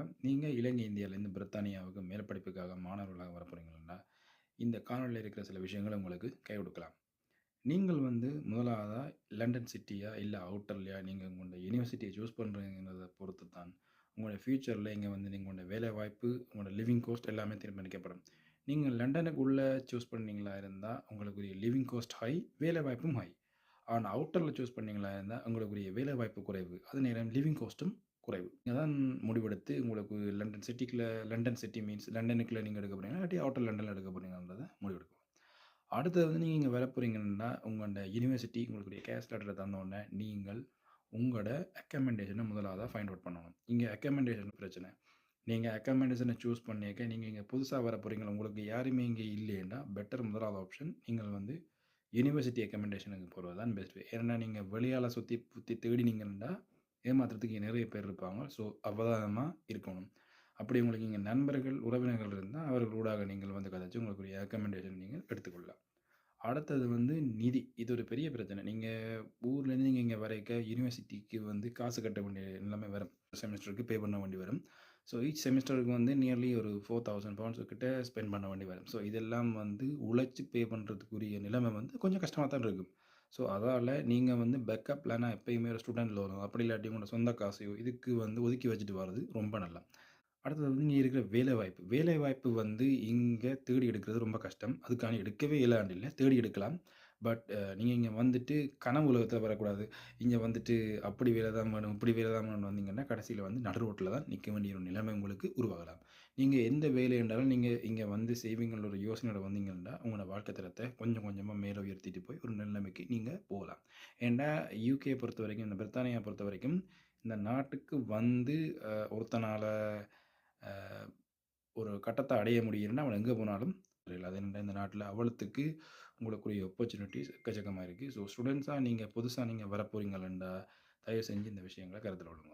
வணக்கம். நீங்க இலங்கை, இந்தியாவிலேருந்து பிரித்தானியாவுக்கு மேல் படிப்புக்காக மாணவர்களாக வரப்போறீங்கன்னா, இந்த காணொளியில இருக்கிற சில விஷயங்கள் உங்களுக்கு கை கொடுக்கலாம். நீங்கள் முதலாவதா லண்டன் சிட்டியா, இல்ல அவுட்டர்லயா நீங்க உங்களோட யுனிவர்சிட்டிய சூஸ் பண்றீங்கன்றத பொறுத்து தான், உங்களுடைய ஃபியூச்சர்ல இங்க நீங்களோட வேலைவாய்ப்பு, உங்களோட லிவிங் காஸ்ட் எல்லாமே தீர்மானிக்கப்படும். நீங்க லண்டனுக்குள்ள சூஸ் பண்ணீங்களா இருந்தா, உங்களுக்குரிய லிவிங் காஸ்ட் ஹை, வேலைவாய்ப்பும் ஹை. ஆனா அவுட்டர்ல சூஸ் பண்ணீங்களா இருந்தா, உங்களுக்குரிய வேலைவாய்ப்பு குறைவு. அதே நேரம் லிவிங் காஸ்ட்டும் குறைவு. நீங்க தான் முடிவெடுத்து உங்களுக்கு லண்டன் சிட்டி மீன்ஸ் லண்டனுக்குள்ள நீங்க எடுக்க போறீங்களா? இல்லாட்டி அவுட்டர் லண்டன்ல எடுக்க போறீங்களான்றத முடிவெடுக்கணும். அடுத்தது நீங்க இங்க வரப்போறீங்கன்னா, உங்களோட யுனிவர்சிட்டி உங்களுடைய கேஸ்ட் லெட்டர தந்தோனே, நீங்கள் உங்களோட அக்கமண்டேஷன முதலாவதா ஃபைண்ட் அவுட் பண்ணணும். இங்க அக்கமண்டேஷன் பிரச்சனை. நீங்க அக்கமண்டேஷன சூஸ் பண்ணியிருக்க, நீங்க இங்க புதுசா வரப்போறீங்க. உங்களுக்கு யாருமே இங்க இல்லைன்னா, பெட்டர் முதலாவது ஆப்ஷன் நீங்கள் யுனிவர்சிட்டி அக்கமண்டேஷனுக்கு போறது தான் பெஸ்ட். ஏன்னா நீங்க வெளியால சுத்தி புத்தி தேடினீங்கன்னா, ஏமாத்துறதுக்கு நிறைய பேர் இருப்பாங்க. ஸோ அவதானமா இருக்கணும். அப்படி உங்களுக்கு இங்க நண்பர்கள், உறவினர்கள் இருந்தா, அவர்களூடாக நீங்கள் கதைச்சு உங்களுக்குரிய ரெக்கமெண்டேஷன் நீங்க எடுத்துக்கொள்ளலாம். அடுத்தது நிதி. இது ஒரு பெரிய பிரச்சனை. நீங்க ஊர்லேருந்து நீங்க இங்க வரைக்க யுனிவர்சிட்டிக்கு காசு கட்ட வேண்டிய நிலைமை வரும். செமஸ்டருக்கு பே பண்ண வேண்டி வரும். ஸோ ஈச் செமஸ்டருக்கு நியர்லி ஒரு £4000 கிட்ட ஸ்பெண்ட் பண்ண வேண்டி வரும். ஸோ இதெல்லாம் உழைச்சு பே பண்ணுறதுக்குரிய நிலைமை கொஞ்சம் கஷ்டமா தான் இருக்கும். ஸோ அதால நீங்க பேக்கப் பிளானா எப்பயுமே ஒரு ஸ்டூடெண்ட் லோனோ, அப்படி இல்லாட்டி உங்களோட சொந்த காசையோ இதுக்கு ஒதுக்கி வச்சுட்டு வர்றது ரொம்ப நல்லது. அடுத்தது இங்க இருக்கிற வேலைவாய்ப்பு. வேலைவாய்ப்பு இங்க தேடி எடுக்கிறது ரொம்ப கஷ்டம். அதுக்கான எடுக்கவே இயலாண்டு இல்ல. தேடி எடுக்கலாம். பட் நீங்க இங்க கனவு உலகத்துல வரக்கூடாது. இங்க அப்படி வேலை தான் வேணும், இப்படி வேலை தான் வேணும்னு வந்தீங்கன்னா, கடைசியில நடு ரோட்ல தான் நிக்க வேண்டிய ஒரு நிலைமை உங்களுக்கு உருவாகலாம். நீங்க எந்த வேலை என்றாலும் நீங்க இங்க செய்வீங்கன்ற ஒரு யோசனையோட வந்தீங்கன்னா, உங்களோட வாழ்க்கை தரத்த கொஞ்சம் கொஞ்சமா மேல உயர்த்திட்டு போய் ஒரு நிலைமைக்கு நீங்க போகலாம். ஏன்னா யுகே பொறுத்தவரைக்கும், இந்த பிரித்தானியா பொறுத்தவரைக்கும், இந்த நாட்டுக்கு ஒருத்தனால அ ஒரு கட்டத்த அடைய முடியும்னா, அவன் எங்க போனாலும் அது இந்த நாட்ல அவ்வளத்துக்கு உங்களுக்குரிய ஆப்பர்ச்சுனிட்டீஸ் எக்கச்சக்கமா இருக்கு. ஸோ ஸ்டூடண்ட்ஸா நீங்க புதுசா வரப்போறீங்களா, தயவு செஞ்சு இந்த விஷயங்கள கருத்துல கொள்ளுங்க.